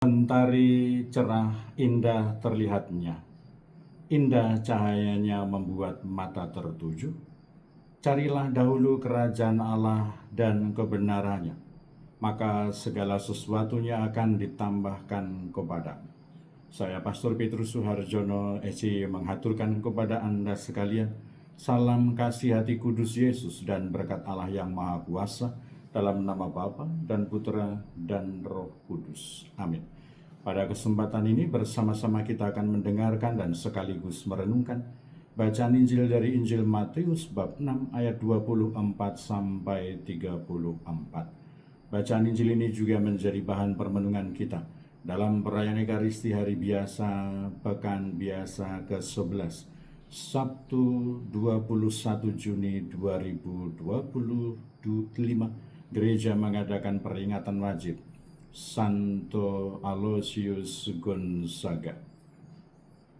Mentari cerah, indah terlihatnya. Indah cahayanya membuat mata tertuju. Carilah dahulu kerajaan Allah dan kebenarannya, maka segala sesuatunya akan ditambahkan kepadamu. Saya Pastor Petrus Suharjono SC menghaturkan kepada Anda sekalian salam kasih hati kudus Yesus dan berkat Allah yang Maha Kuasa, dalam nama Bapa dan Putra dan Roh Kudus. Amin. Pada kesempatan ini bersama-sama kita akan mendengarkan dan sekaligus merenungkan bacaan Injil dari Injil Matius bab 6 ayat 24 sampai 34. Bacaan Injil ini juga menjadi bahan permenungan kita dalam perayaan Ekaristi hari biasa pekan biasa ke-11 Sabtu 21 Juni 2025. Gereja mengadakan peringatan wajib Santo Aloysius Gonzaga.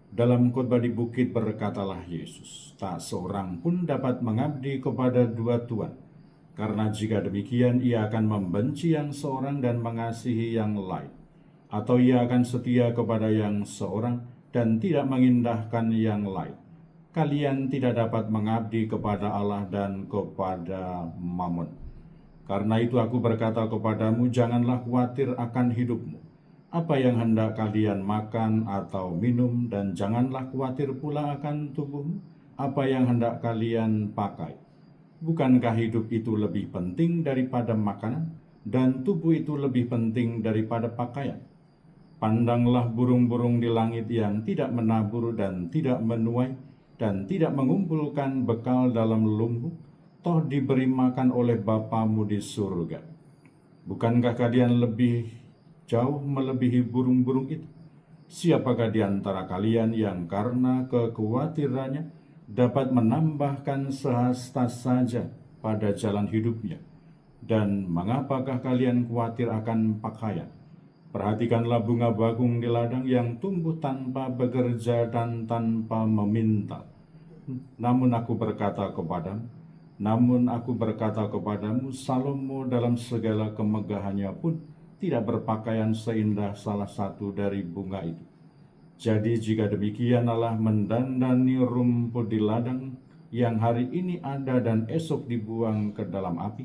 Dalam khotbah di bukit berkatalah Yesus, "Tak seorang pun dapat mengabdi kepada dua tuan, karena jika demikian ia akan membenci yang seorang dan mengasihi yang lain, atau ia akan setia kepada yang seorang dan tidak mengindahkan yang lain. Kalian tidak dapat mengabdi kepada Allah dan kepada Mammon. Karena itu aku berkata kepadamu, janganlah khawatir akan hidupmu, apa yang hendak kalian makan atau minum, dan janganlah khawatir pula akan tubuhmu, apa yang hendak kalian pakai. Bukankah hidup itu lebih penting daripada makanan, dan tubuh itu lebih penting daripada pakaian? Pandanglah burung-burung di langit yang tidak menabur dan tidak menuai, dan tidak mengumpulkan bekal dalam lumbung, toh diberi makan oleh Bapamu di surga. Bukankah kalian lebih jauh melebihi burung-burung itu? Siapakah di antara kalian yang karena kekhawatirannya dapat menambahkan sehasta saja pada jalan hidupnya? Dan mengapakah kalian khawatir akan pakaian? Perhatikanlah bunga bakung di ladang yang tumbuh tanpa bekerja dan tanpa meminta. Namun aku berkata kepadamu, Salomo dalam segala kemegahannya pun tidak berpakaian seindah salah satu dari bunga itu. Jadi jika demikian Allah mendandani rumput di ladang yang hari ini ada dan esok dibuang ke dalam api,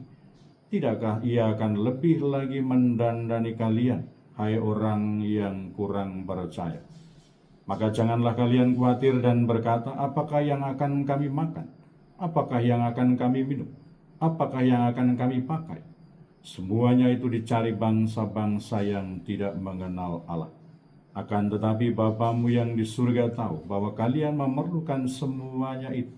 tidakkah ia akan lebih lagi mendandani kalian, hai orang yang kurang percaya? Maka janganlah kalian khawatir dan berkata, apakah yang akan kami makan? Apakah yang akan kami minum? Apakah yang akan kami pakai? Semuanya itu dicari bangsa-bangsa yang tidak mengenal Allah. Akan tetapi Bapamu yang di surga tahu bahwa kalian memerlukan semuanya itu.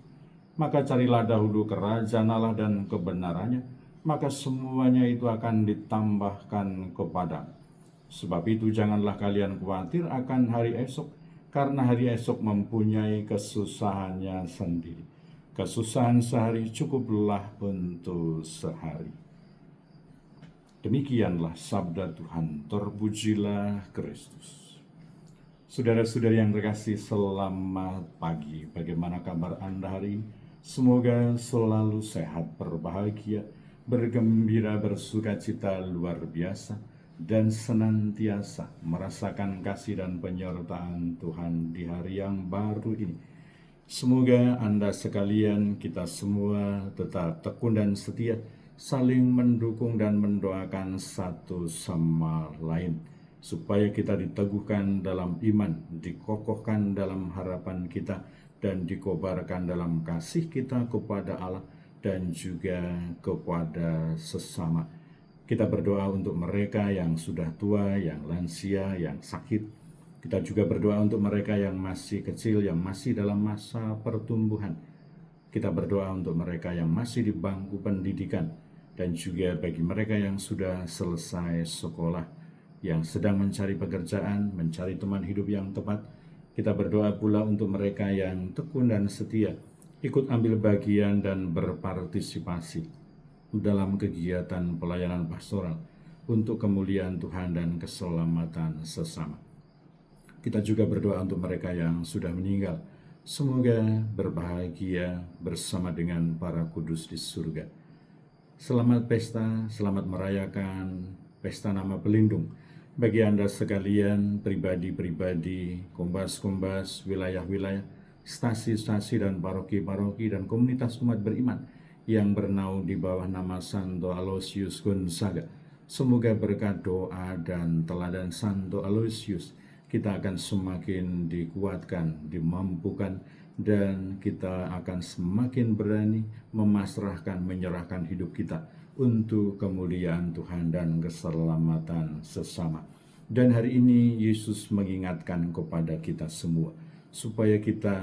Maka carilah dahulu kerajaan Allah dan kebenarannya, maka semuanya itu akan ditambahkan kepadamu. Sebab itu janganlah kalian khawatir akan hari esok, karena hari esok mempunyai kesusahannya sendiri. Kesusahan sehari cukuplah untuk sehari. Demikianlah sabda Tuhan, terpujilah Kristus. Saudara-saudari yang terkasih, selamat pagi. Bagaimana kabar Anda hari ini? Semoga selalu sehat, berbahagia, bergembira, bersukacita luar biasa, dan senantiasa merasakan kasih dan penyertaan Tuhan di hari yang baru ini. Semoga Anda sekalian, kita semua tetap tekun dan setia, saling mendukung dan mendoakan satu sama lain, supaya kita diteguhkan dalam iman, dikokohkan dalam harapan kita, dan dikobarkan dalam kasih kita kepada Allah dan juga kepada sesama. Kita berdoa untuk mereka yang sudah tua, yang lansia, yang sakit. Kita juga berdoa untuk mereka yang masih kecil, yang masih dalam masa pertumbuhan. Kita berdoa untuk mereka yang masih di bangku pendidikan, dan juga bagi mereka yang sudah selesai sekolah, yang sedang mencari pekerjaan, mencari teman hidup yang tepat. Kita berdoa pula untuk mereka yang tekun dan setia, ikut ambil bagian dan berpartisipasi dalam kegiatan pelayanan pastoral untuk kemuliaan Tuhan dan keselamatan sesama. Kita juga berdoa untuk mereka yang sudah meninggal. Semoga berbahagia bersama dengan para kudus di surga. Selamat pesta, selamat merayakan pesta nama pelindung Bagi Anda sekalian, pribadi-pribadi, kombas-kombas, wilayah-wilayah, stasi-stasi dan paroki-paroki dan komunitas umat beriman yang bernaung di bawah nama Santo Aloysius Gonzaga. Semoga berkat doa dan teladan Santo Aloysius kita akan semakin dikuatkan, dimampukan, dan kita akan semakin berani memasrahkan, menyerahkan hidup kita untuk kemuliaan Tuhan dan keselamatan sesama. Dan hari ini Yesus mengingatkan kepada kita semua supaya kita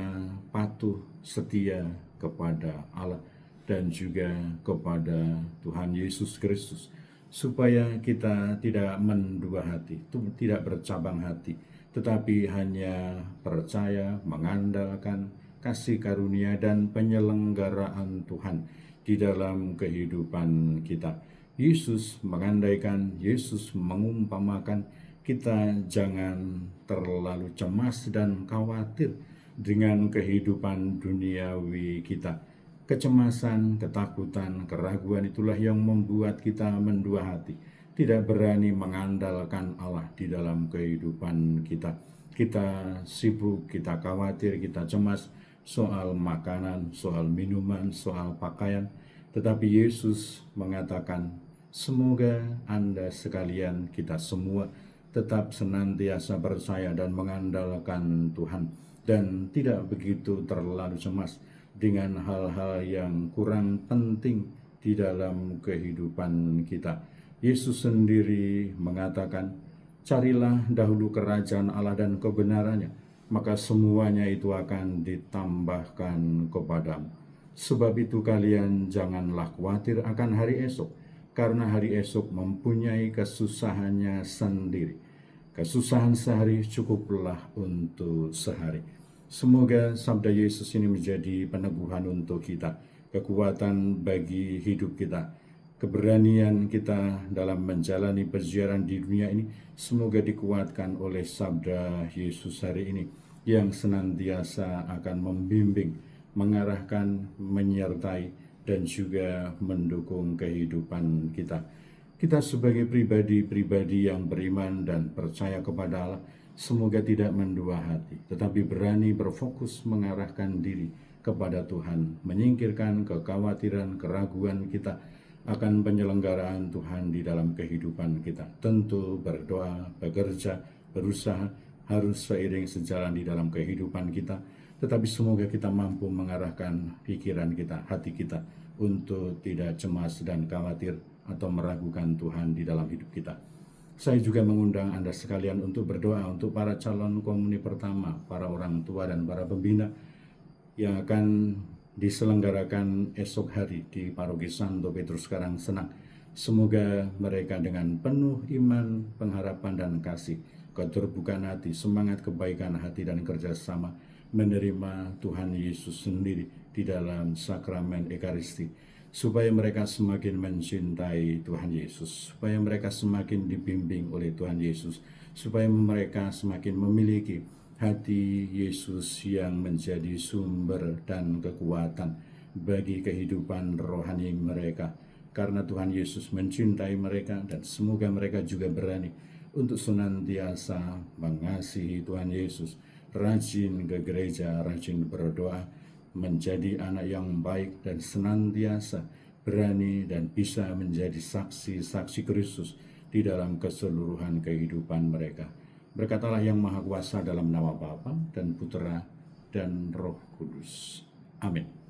patuh setia kepada Allah dan juga kepada Tuhan Yesus Kristus, supaya kita tidak mendua hati, tidak bercabang hati, tetapi hanya percaya, mengandalkan kasih karunia dan penyelenggaraan Tuhan di dalam kehidupan kita. Yesus mengandaikan, Yesus mengumpamakan kita jangan terlalu cemas dan khawatir dengan kehidupan duniawi kita. Kecemasan, ketakutan, keraguan itulah yang membuat kita mendua hati, tidak berani mengandalkan Allah di dalam kehidupan kita. Kita sibuk, kita khawatir, kita cemas soal makanan, soal minuman, soal pakaian. Tetapi Yesus mengatakan, semoga Anda sekalian, kita semua tetap senantiasa percaya dan mengandalkan Tuhan, dan tidak begitu terlalu cemas dengan hal-hal yang kurang penting di dalam kehidupan kita. Yesus sendiri mengatakan, carilah dahulu kerajaan Allah dan kebenarannya, maka semuanya itu akan ditambahkan kepadamu. Sebab itu kalian janganlah khawatir akan hari esok, karena hari esok mempunyai kesusahannya sendiri. Kesusahan sehari cukuplah untuk sehari. Semoga sabda Yesus ini menjadi peneguhan untuk kita, kekuatan bagi hidup kita, keberanian kita dalam menjalani perjalanan di dunia ini. Semoga dikuatkan oleh sabda Yesus hari ini yang senantiasa akan membimbing, mengarahkan, menyertai, dan juga mendukung kehidupan kita. Kita sebagai pribadi-pribadi yang beriman dan percaya kepada Allah, semoga tidak mendua hati, tetapi berani berfokus mengarahkan diri kepada Tuhan, menyingkirkan kekhawatiran, keraguan kita akan penyelenggaraan Tuhan di dalam kehidupan kita. Tentu berdoa, bekerja, berusaha harus seiring sejalan di dalam kehidupan kita, tetapi semoga kita mampu mengarahkan pikiran kita, hati kita, untuk tidak cemas dan khawatir atau meragukan Tuhan di dalam hidup kita. Saya juga mengundang Anda sekalian untuk berdoa untuk para calon komuni pertama, para orang tua dan para pembina yang akan diselenggarakan esok hari di Paroki Santo Petrus Karangsenang. Semoga mereka dengan penuh iman, pengharapan dan kasih, keterbukaan hati, semangat kebaikan hati dan kerjasama menerima Tuhan Yesus sendiri di dalam sakramen Ekaristi, supaya mereka semakin mencintai Tuhan Yesus, supaya mereka semakin dibimbing oleh Tuhan Yesus, supaya mereka semakin memiliki hati Yesus yang menjadi sumber dan kekuatan bagi kehidupan rohani mereka. Karena Tuhan Yesus mencintai mereka, dan semoga mereka juga berani untuk senantiasa mengasihi Tuhan Yesus, rajin ke gereja, rajin berdoa, menjadi anak yang baik dan senantiasa berani dan bisa menjadi saksi-saksi Kristus di dalam keseluruhan kehidupan mereka. Berkatalah yang Maha Kuasa dalam nama Bapa dan Putera dan Roh Kudus. Amin.